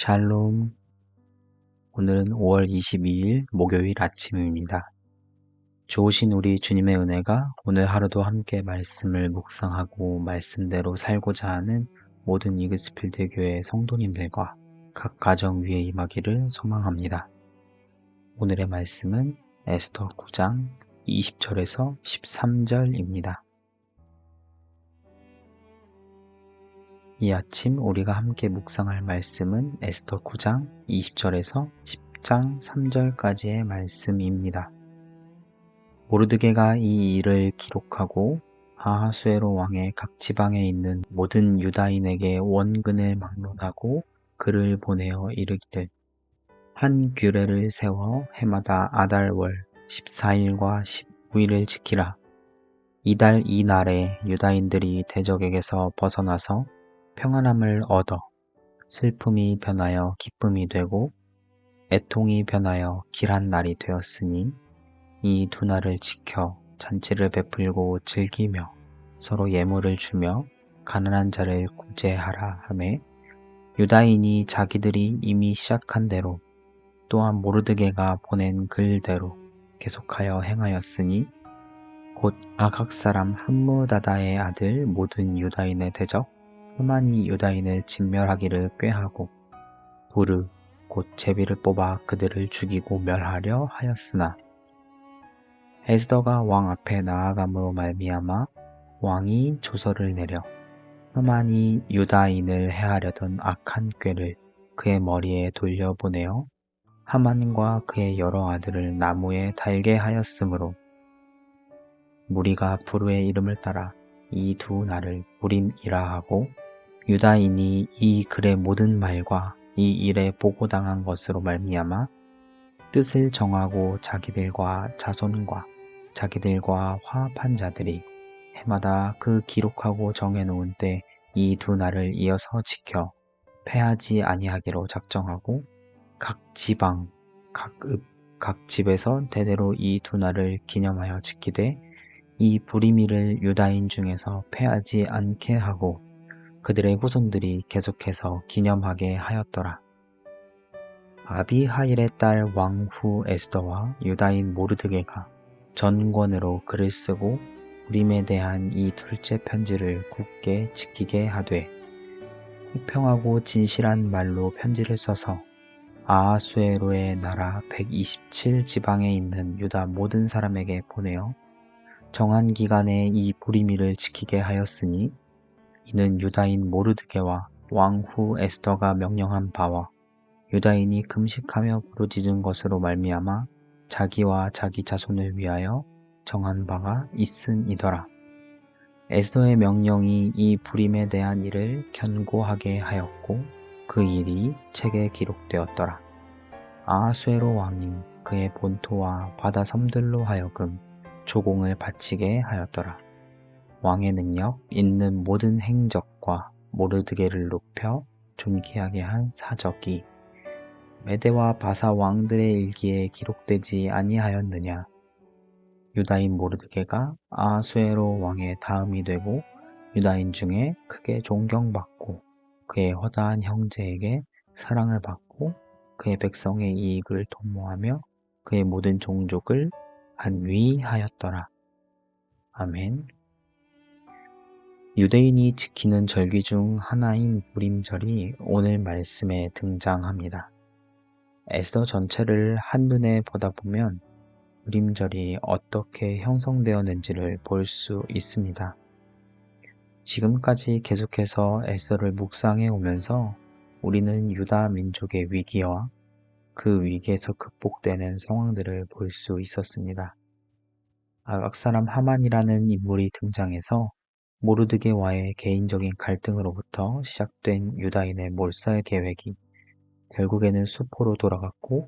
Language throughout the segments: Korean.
샬롬. 오늘은 5월 22일 목요일 아침입니다. 좋으신 우리 주님의 은혜가 오늘 하루도 함께 말씀을 묵상하고 말씀대로 살고자 하는 모든 이그스필드 교회 성도님들과 각 가정 위에 임하기를 소망합니다. 오늘의 말씀은 에스더 9장 20절에서 13절입니다. 이 아침 우리가 함께 묵상할 말씀은 에스더 9장 20절에서 10장 3절까지의 말씀입니다. 모르드게가 이 일을 기록하고 아하수에로 왕의 각 지방에 있는 모든 유다인에게 원근을 막론하고 글을 보내어 이르기를 한 규례를 세워 해마다 아달월 14일과 15일을 지키라. 이달 이 날에 유다인들이 대적에게서 벗어나서 평안함을 얻어 슬픔이 변하여 기쁨이 되고 애통이 변하여 길한 날이 되었으니 이 두 날을 지켜 잔치를 베풀고 즐기며 서로 예물을 주며 가난한 자를 구제하라 하매 유다인이 자기들이 이미 시작한 대로 또한 모르드게가 보낸 글대로 계속하여 행하였으니 곧 아각 사람 함므다다의 아들 모든 유다인의 대적 하만이 유다인을 진멸하기를 꾀하고 부르 곧 제비를 뽑아 그들을 죽이고 멸하려 하였으나 에스더가 왕 앞에 나아감으로 말미암아 왕이 조서를 내려 하만이 유다인을 해하려던 악한 꾀를 그의 머리에 돌려보내어 하만과 그의 여러 아들을 나무에 달게 하였으므로 무리가 부르의 이름을 따라 이 두 날을 부림이라 하고 유다인이 이 글의 모든 말과 이 일에 보고당한 것으로 말미암아 뜻을 정하고 자기들과 자손과 자기들과 화합한 자들이 해마다 그 기록하고 정해놓은 때 이 두 날을 이어서 지켜 패하지 아니하기로 작정하고 각 지방, 각 읍, 각 집에서 대대로 이 두 날을 기념하여 지키되 이 부리미를 유다인 중에서 패하지 않게 하고 그들의 후손들이 계속해서 기념하게 하였더라. 아비하일의 딸 왕후 에스더와 유다인 모르드게가 전권으로 글을 쓰고 부림에 대한 이 둘째 편지를 굳게 지키게 하되 공평하고 진실한 말로 편지를 써서 아하수에로의 나라 127지방에 있는 유다 모든 사람에게 보내어 정한 기간에 이 부리미를 지키게 하였으니 이는 유다인 모르드게와 왕후 에스더가 명령한 바와 유다인이 금식하며 부르짖은 것으로 말미암아 자기와 자기 자손을 위하여 정한 바가 있음이더라. 에스더의 명령이 이 부림에 대한 일을 견고하게 하였고 그 일이 책에 기록되었더라. 아하수에로 왕이 그의 본토와 바다 섬들로 하여금 조공을 바치게 하였더라. 왕의 능력 있는 모든 행적과 모르드게를 높여 존귀하게 한 사적이 메대와 바사 왕들의 일기에 기록되지 아니하였느냐. 유다인 모르드게가 아하수에로 왕의 다음이 되고 유다인 중에 크게 존경받고 그의 허다한 형제에게 사랑을 받고 그의 백성의 이익을 도모하며 그의 모든 종족을 안위하였더라. 아멘. 유대인이 지키는 절기 중 하나인 부림절이 오늘 말씀에 등장합니다. 에스더 전체를 한눈에 보다 보면 부림절이 어떻게 형성되었는지를 볼 수 있습니다. 지금까지 계속해서 에스더를 묵상해 오면서 우리는 유다 민족의 위기와 그 위기에서 극복되는 상황들을 볼 수 있었습니다. 아각 사람 하만이라는 인물이 등장해서 모르드게와의 개인적인 갈등으로부터 시작된 유다인의 몰살 계획이 결국에는 수포로 돌아갔고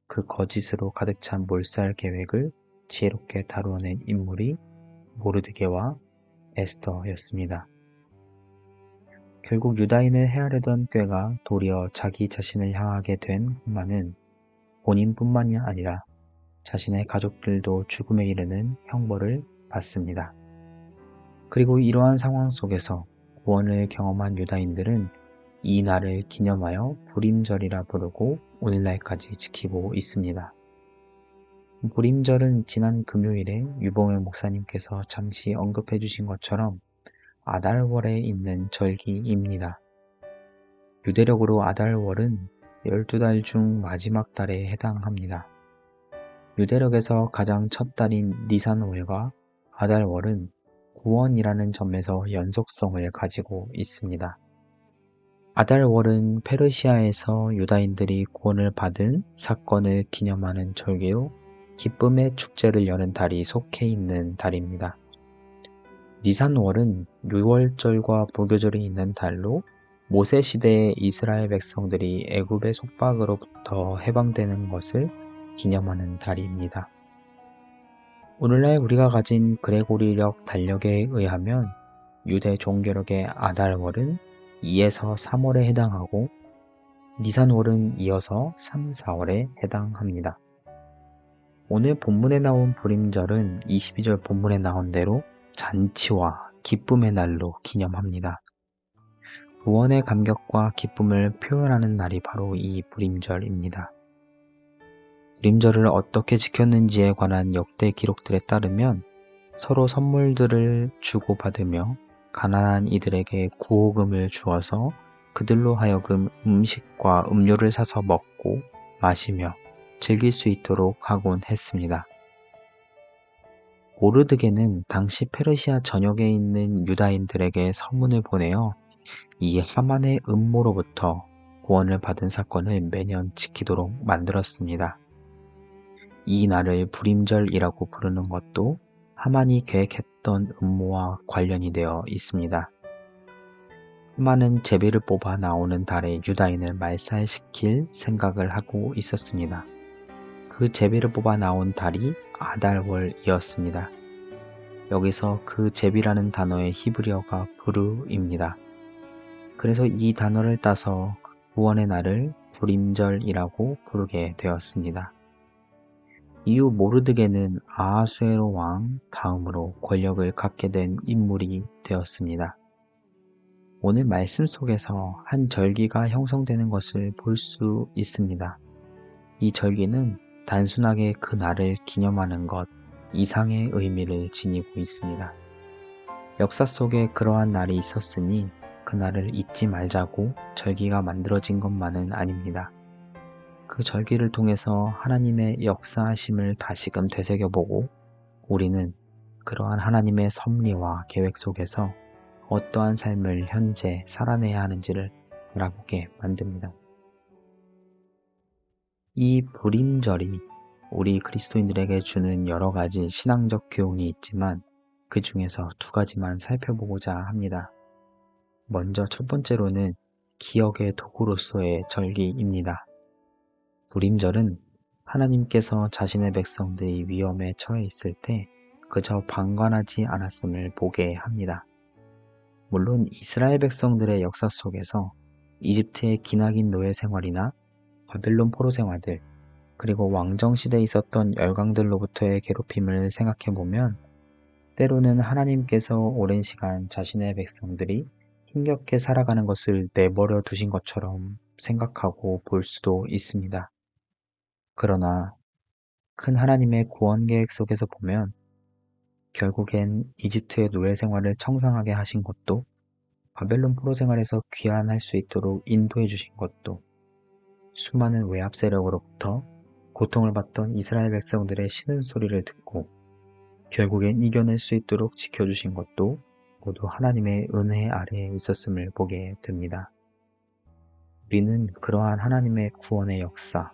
그 거짓으로 가득 찬 몰살 계획을 지혜롭게 다루어낸 인물이 모르드게와 에스더였습니다. 결국 유다인을 해하려던 꾀가 도리어 자기 자신을 향하게 된 하만은 본인뿐만이 아니라 자신의 가족들도 죽음에 이르는 형벌을 받습니다. 그리고 이러한 상황 속에서 구원을 경험한 유다인들은 이 날을 기념하여 불임절이라 부르고 오늘날까지 지키고 있습니다. 불임절은 지난 금요일에 유봉일 목사님께서 잠시 언급해 주신 것처럼 아달월에 있는 절기입니다. 유대력으로 아달월은 12달 중 마지막 달에 해당합니다. 유대력에서 가장 첫 달인 니산월과 아달월은 구원이라는 점에서 연속성을 가지고 있습니다. 아달월은 페르시아에서 유다인들이 구원을 받은 사건을 기념하는 절기로 기쁨의 축제를 여는 달이 속해 있는 달입니다. 니산월은 유월절과 무교절이 있는 달로 모세 시대의 이스라엘 백성들이 애굽의 속박으로부터 해방되는 것을 기념하는 달입니다. 오늘날 우리가 가진 그레고리력 달력에 의하면 유대 종교력의 아달월은 2에서 3월에 해당하고 니산월은 이어서 3, 4월에 해당합니다. 오늘 본문에 나온 불임절은 22절 본문에 나온 대로 잔치와 기쁨의 날로 기념합니다. 구원의 감격과 기쁨을 표현하는 날이 바로 이 불임절입니다. 불임절을 어떻게 지켰는지에 관한 역대 기록들에 따르면 서로 선물들을 주고받으며 가난한 이들에게 구호금을 주어서 그들로 하여금 음식과 음료를 사서 먹고 마시며 즐길 수 있도록 하곤 했습니다. 모르드게는 당시 페르시아 전역에 있는 유다인들에게 서문을 보내어 이 하만의 음모로부터 구원을 받은 사건을 매년 지키도록 만들었습니다. 이 날을 불임절이라고 부르는 것도 하만이 계획했던 음모와 관련이 되어 있습니다. 하만은 제비를 뽑아 나오는 달에 유다인을 말살시킬 생각을 하고 있었습니다. 그 제비를 뽑아 나온 달이 아달월이었습니다. 여기서 그 제비라는 단어의 히브리어가 부르입니다. 그래서 이 단어를 따서 구원의 날을 불임절이라고 부르게 되었습니다. 이후 모르드게는 아하수에로 왕 다음으로 권력을 갖게 된 인물이 되었습니다. 오늘 말씀 속에서 한 절기가 형성되는 것을 볼 수 있습니다. 이 절기는 단순하게 그 날을 기념하는 것 이상의 의미를 지니고 있습니다. 역사 속에 그러한 날이 있었으니 그 날을 잊지 말자고 절기가 만들어진 것만은 아닙니다. 그 절기를 통해서 하나님의 역사하심을 다시금 되새겨보고 우리는 그러한 하나님의 섭리와 계획 속에서 어떠한 삶을 현재 살아내야 하는지를 알아보게 만듭니다. 이 불임절이 우리 그리스도인들에게 주는 여러 가지 신앙적 교훈이 있지만 그 중에서 두 가지만 살펴보고자 합니다. 먼저 첫 번째로는 기억의 도구로서의 절기입니다. 불임절은 하나님께서 자신의 백성들이 위험에 처해 있을 때 그저 방관하지 않았음을 보게 합니다. 물론 이스라엘 백성들의 역사 속에서 이집트의 기나긴 노예 생활이나 바벨론 포로 생활들, 그리고 왕정시대에 있었던 열강들로부터의 괴롭힘을 생각해보면 때로는 하나님께서 오랜 시간 자신의 백성들이 힘겹게 살아가는 것을 내버려 두신 것처럼 생각하고 볼 수도 있습니다. 그러나 큰 하나님의 구원 계획 속에서 보면 결국엔 이집트의 노예 생활을 청산하게 하신 것도 바벨론 포로 생활에서 귀환할 수 있도록 인도해 주신 것도 수많은 외압 세력으로부터 고통을 받던 이스라엘 백성들의 신음소리를 듣고 결국엔 이겨낼 수 있도록 지켜주신 것도 모두 하나님의 은혜 아래에 있었음을 보게 됩니다. 우리는 그러한 하나님의 구원의 역사,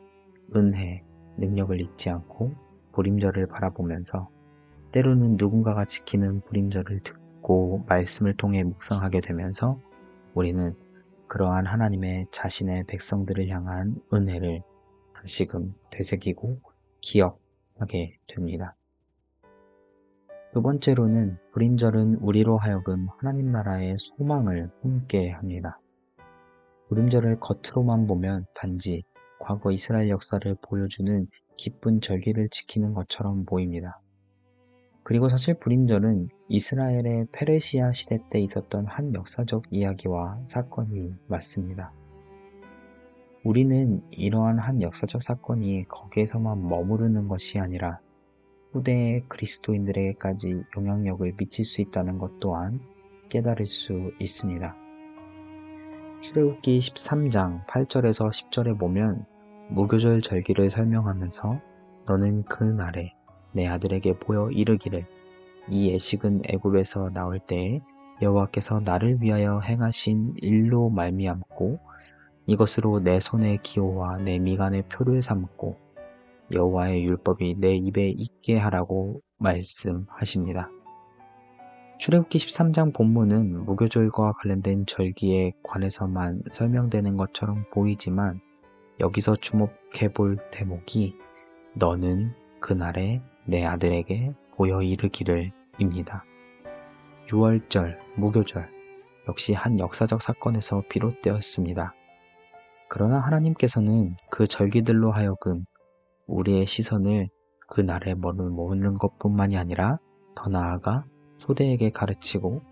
은혜, 능력을 잊지 않고 불임절을 바라보면서 때로는 누군가가 지키는 불임절을 듣고 말씀을 통해 묵상하게 되면서 우리는 그러한 하나님의 자신의 백성들을 향한 은혜를 다시금 되새기고 기억하게 됩니다. 두 번째로는 불임절은 우리로 하여금 하나님 나라의 소망을 품게 합니다. 불임절을 겉으로만 보면 단지 과거 이스라엘 역사를 보여주는 기쁜 절기를 지키는 것처럼 보입니다. 그리고 사실 불임절은 이스라엘의 페르시아 시대 때 있었던 한 역사적 이야기와 사건이 맞습니다. 우리는 이러한 한 역사적 사건이 거기에서만 머무르는 것이 아니라 후대의 그리스도인들에게까지 영향력을 미칠 수 있다는 것 또한 깨달을 수 있습니다. 출애굽기 13장 8절에서 10절에 보면 무교절 절기를 설명하면서 너는 그 날에 내 아들에게 보여 이르기를 이 예식은 애굽에서 나올 때에 여호와께서 나를 위하여 행하신 일로 말미암고 이것으로 내 손의 기호와 내 미간의 표를 삼고 여호와의 율법이 내 입에 있게 하라고 말씀하십니다. 출애굽기 13장 본문은 무교절과 관련된 절기에 관해서만 설명되는 것처럼 보이지만 여기서 주목해 볼 대목이 너는 그날에 내 아들에게 보여 이르기를 입니다. 유월절, 무교절 역시 한 역사적 사건에서 비롯되었습니다. 그러나 하나님께서는 그 절기들로 하여금 우리의 시선을 그날에 머무는 것뿐만이 아니라 더 나아가 후대에게 가르치고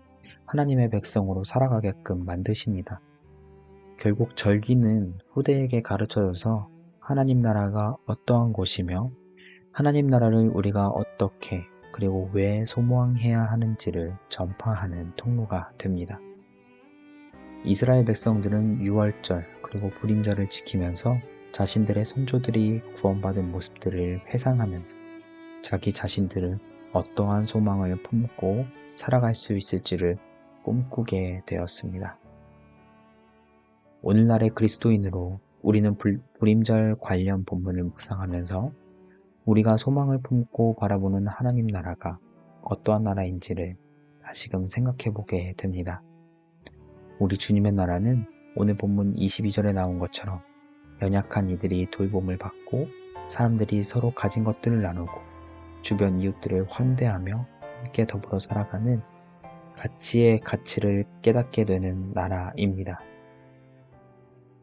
하나님의 백성으로 살아가게끔 만드십니다. 결국 절기는 후대에게 가르쳐져서 하나님 나라가 어떠한 곳이며 하나님 나라를 우리가 어떻게 그리고 왜 소망해야 하는지를 전파하는 통로가 됩니다. 이스라엘 백성들은 유월절 그리고 불임절을 지키면서 자신들의 선조들이 구원받은 모습들을 회상하면서 자기 자신들은 어떠한 소망을 품고 살아갈 수 있을지를 꿈꾸게 되었습니다. 오늘날의 그리스도인으로 우리는 불임절 관련 본문을 묵상하면서 우리가 소망을 품고 바라보는 하나님 나라가 어떠한 나라인지를 다시금 생각해 보게 됩니다. 우리 주님의 나라는 오늘 본문 22절에 나온 것처럼 연약한 이들이 돌봄을 받고 사람들이 서로 가진 것들을 나누고 주변 이웃들을 환대하며 함께 더불어 살아가는 가치의 가치를 깨닫게 되는 나라입니다.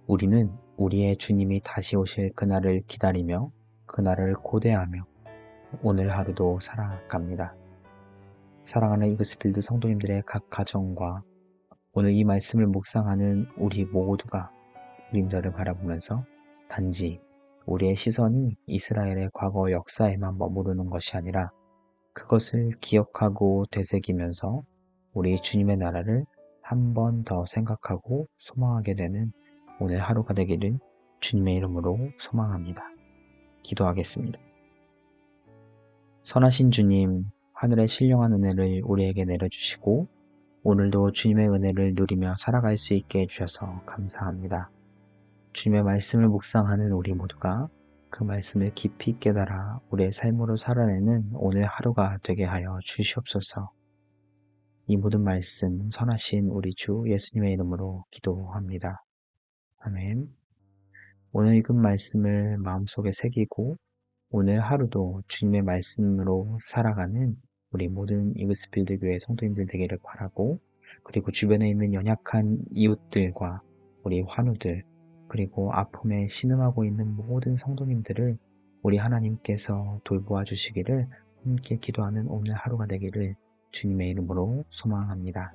우리는 우리의 주님이 다시 오실 그날을 기다리며 그날을 고대하며 오늘 하루도 살아갑니다. 사랑하는 이그스필드 성도님들의 각 가정과 오늘 이 말씀을 묵상하는 우리 모두가 불임절을 바라보면서 단지 우리의 시선이 이스라엘의 과거 역사에만 머무르는 것이 아니라 그것을 기억하고 되새기면서 우리 주님의 나라를 한 번 더 생각하고 소망하게 되는 오늘 하루가 되기를 주님의 이름으로 소망합니다. 기도하겠습니다. 선하신 주님, 하늘의 신령한 은혜를 우리에게 내려주시고 오늘도 주님의 은혜를 누리며 살아갈 수 있게 해주셔서 감사합니다. 주님의 말씀을 묵상하는 우리 모두가 그 말씀을 깊이 깨달아 우리의 삶으로 살아내는 오늘 하루가 되게 하여 주시옵소서. 이 모든 말씀 선하신 우리 주 예수님의 이름으로 기도합니다. 아멘. 오늘 읽은 말씀을 마음속에 새기고 오늘 하루도 주님의 말씀으로 살아가는 우리 모든 이그스필드 교회 성도님들 되기를 바라고 그리고 주변에 있는 연약한 이웃들과 우리 환우들 그리고 아픔에 신음하고 있는 모든 성도님들을 우리 하나님께서 돌보아 주시기를 함께 기도하는 오늘 하루가 되기를 주님의 이름으로 소망합니다.